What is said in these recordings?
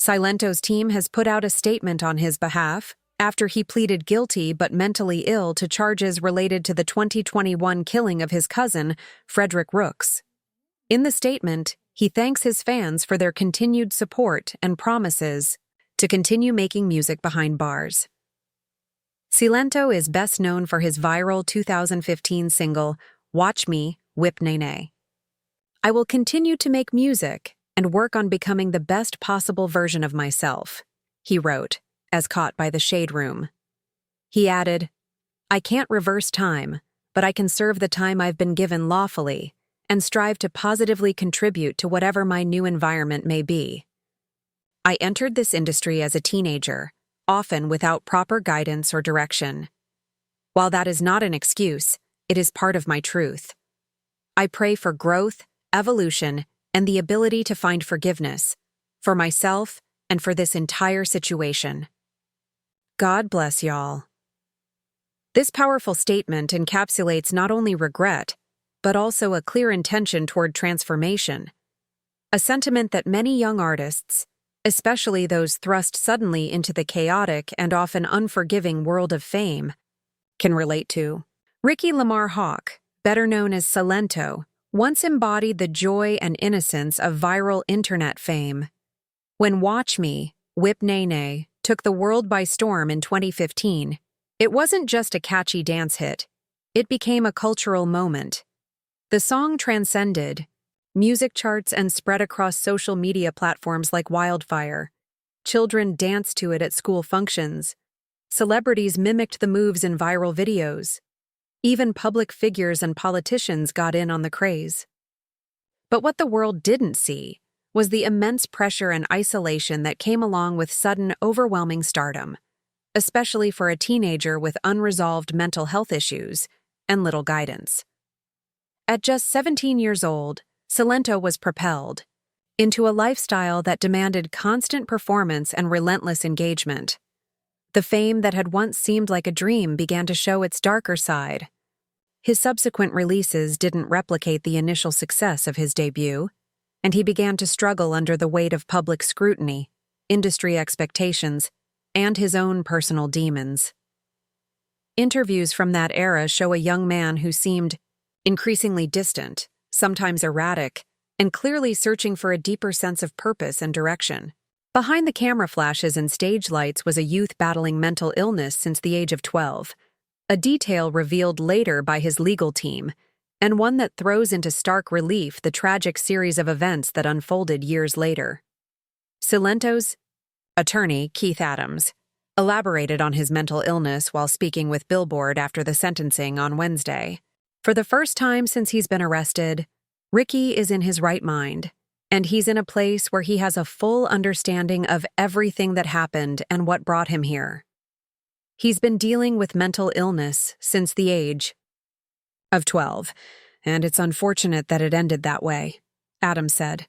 Silento's team has put out a statement on his behalf after he pleaded guilty but mentally ill to charges related to the 2021 killing of his cousin, Frederick Rooks. In the statement, he thanks his fans for their continued support and promises to continue making music behind bars. Silento is best known for his viral 2015 single, Watch Me, Whip Nay Nay. I will continue to make music and work on becoming the best possible version of myself, he wrote, as caught by the Shade Room. He added, I can't reverse time, but I can serve the time I've been given lawfully and strive to positively contribute to whatever my new environment may be. I entered this industry as a teenager, often without proper guidance or direction. While that is not an excuse, it is part of my truth. I pray for growth, evolution, and the ability to find forgiveness, for myself and for this entire situation. God bless y'all. This powerful statement encapsulates not only regret, but also a clear intention toward transformation, a sentiment that many young artists, especially those thrust suddenly into the chaotic and often unforgiving world of fame, can relate to. Ricky Lamar Hawk, better known as Silento, once embodied the joy and innocence of viral internet fame. When Watch Me, Whip Nay Nay took the world by storm in 2015, it wasn't just a catchy dance hit. It became a cultural moment. The song transcended music charts and spread across social media platforms like wildfire. Children danced to it at school functions. Celebrities mimicked the moves in viral videos. Even public figures and politicians got in on the craze. But what the world didn't see was the immense pressure and isolation that came along with sudden, overwhelming stardom, especially for a teenager with unresolved mental health issues and little guidance. At just 17 years old, Silento was propelled into a lifestyle that demanded constant performance and relentless engagement. The fame that had once seemed like a dream began to show its darker side. His subsequent releases didn't replicate the initial success of his debut, and he began to struggle under the weight of public scrutiny, industry expectations, and his own personal demons. Interviews from that era show a young man who seemed increasingly distant, sometimes erratic, and clearly searching for a deeper sense of purpose and direction. Behind the camera flashes and stage lights was a youth battling mental illness since the age of 12, a detail revealed later by his legal team, and one that throws into stark relief the tragic series of events that unfolded years later. Silento's attorney, Keith Adams, elaborated on his mental illness while speaking with Billboard after the sentencing on Wednesday. For the first time since he's been arrested, Ricky is in his right mind, and he's in a place where he has a full understanding of everything that happened and what brought him here. He's been dealing with mental illness since the age of 12, and it's unfortunate that it ended that way, Adams said.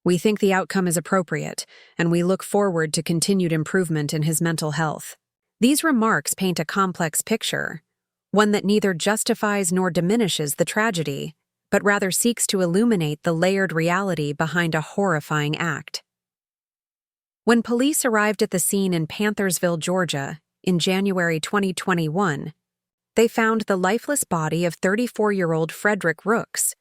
We think the outcome is appropriate, and we look forward to continued improvement in his mental health. These remarks paint a complex picture, one that neither justifies nor diminishes the tragedy, but rather seeks to illuminate the layered reality behind a horrifying act. When police arrived at the scene in Panthersville, Georgia, in January 2021, they found the lifeless body of 34-year-old Frederick Rooks.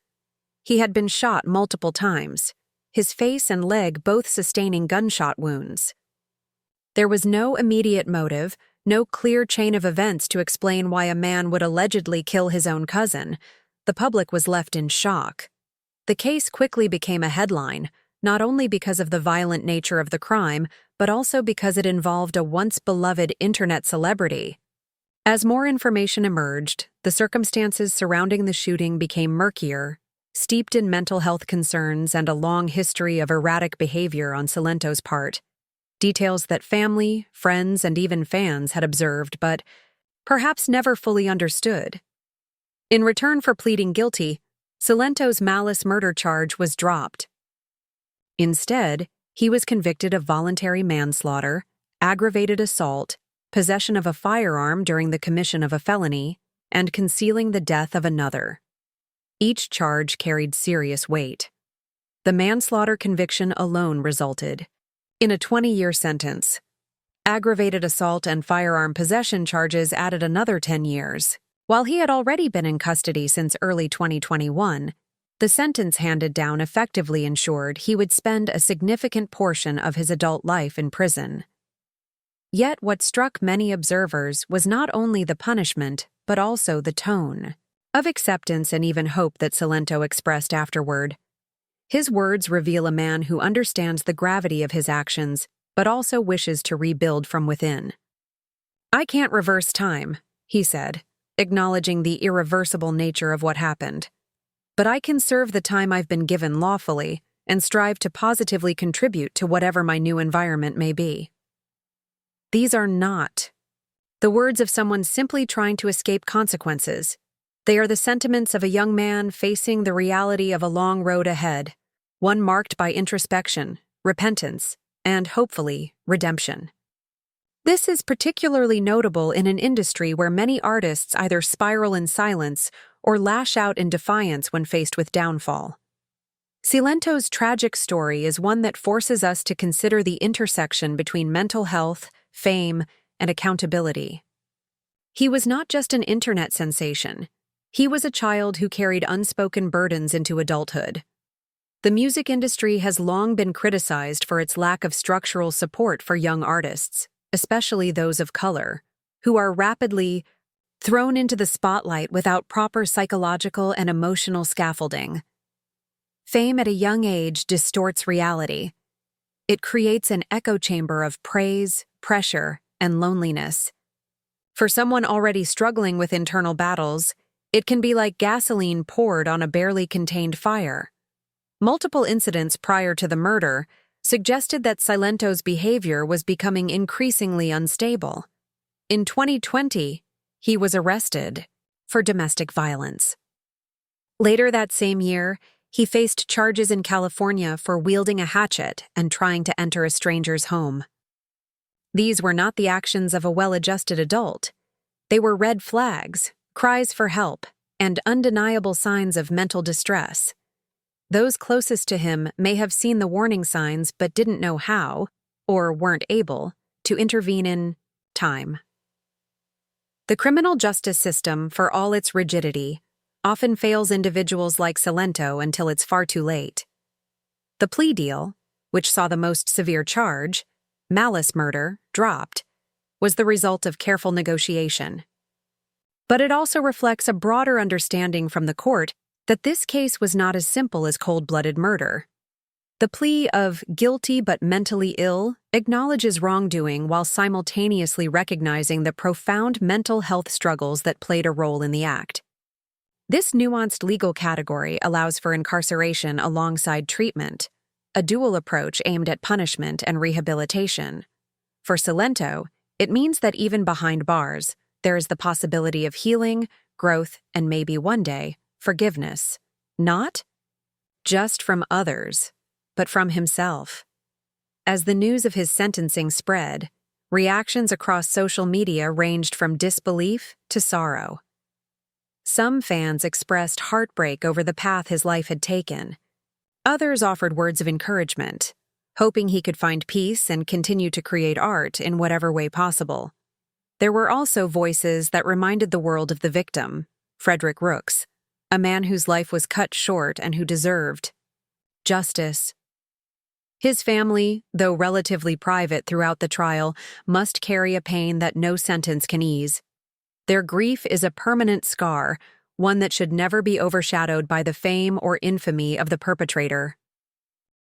He had been shot multiple times, his face and leg both sustaining gunshot wounds. There was no immediate motive, no clear chain of events to explain why a man would allegedly kill his own cousin. The public was left in shock. The case quickly became a headline, not only because of the violent nature of the crime, but also because it involved a once-beloved internet celebrity. As more information emerged, the circumstances surrounding the shooting became murkier, steeped in mental health concerns and a long history of erratic behavior on Silento's part. Details that family, friends, and even fans had observed but perhaps never fully understood. In return for pleading guilty, Silento's malice murder charge was dropped. Instead, he was convicted of voluntary manslaughter, aggravated assault, possession of a firearm during the commission of a felony, and concealing the death of another. Each charge carried serious weight. The manslaughter conviction alone resulted in a 20-year sentence. Aggravated assault and firearm possession charges added another 10 years. While he had already been in custody since early 2021, the sentence handed down effectively ensured he would spend a significant portion of his adult life in prison. Yet what struck many observers was not only the punishment, but also the tone of acceptance and even hope that Silento expressed afterward. His words reveal a man who understands the gravity of his actions, but also wishes to rebuild from within. "I can't reverse time," he said, acknowledging the irreversible nature of what happened. "But I can serve the time I've been given lawfully and strive to positively contribute to whatever my new environment may be." These are not the words of someone simply trying to escape consequences. They are the sentiments of a young man facing the reality of a long road ahead, one marked by introspection, repentance, and, hopefully, redemption. This is particularly notable in an industry where many artists either spiral in silence or lash out in defiance when faced with downfall. Silento's tragic story is one that forces us to consider the intersection between mental health, fame, and accountability. He was not just an internet sensation. He was a child who carried unspoken burdens into adulthood. The music industry has long been criticized for its lack of structural support for young artists, especially those of color, who are rapidly thrown into the spotlight without proper psychological and emotional scaffolding. Fame at a young age distorts reality. It creates an echo chamber of praise, pressure, and loneliness. For someone already struggling with internal battles, it can be like gasoline poured on a barely contained fire. Multiple incidents prior to the murder suggested that Silento's behavior was becoming increasingly unstable. In 2020, he was arrested for domestic violence. Later that same year, he faced charges in California for wielding a hatchet and trying to enter a stranger's home. These were not the actions of a well-adjusted adult. They were red flags, cries for help, and undeniable signs of mental distress. Those closest to him may have seen the warning signs but didn't know how, or weren't able, to intervene in time. The criminal justice system, for all its rigidity, often fails individuals like Silento until it's far too late. The plea deal, which saw the most severe charge, malice murder, dropped, was the result of careful negotiation. But it also reflects a broader understanding from the court that this case was not as simple as cold-blooded murder. The plea of guilty but mentally ill acknowledges wrongdoing while simultaneously recognizing the profound mental health struggles that played a role in the act. This nuanced legal category allows for incarceration alongside treatment, a dual approach aimed at punishment and rehabilitation. For Silento, it means that even behind bars, there is the possibility of healing, growth, and maybe one day, forgiveness. Not just from others, but from himself. As the news of his sentencing spread, reactions across social media ranged from disbelief to sorrow. Some fans expressed heartbreak over the path his life had taken. Others offered words of encouragement, hoping he could find peace and continue to create art in whatever way possible. There were also voices that reminded the world of the victim, Frederick Rooks, a man whose life was cut short and who deserved justice. His family, though relatively private throughout the trial, must carry a pain that no sentence can ease. Their grief is a permanent scar, one that should never be overshadowed by the fame or infamy of the perpetrator.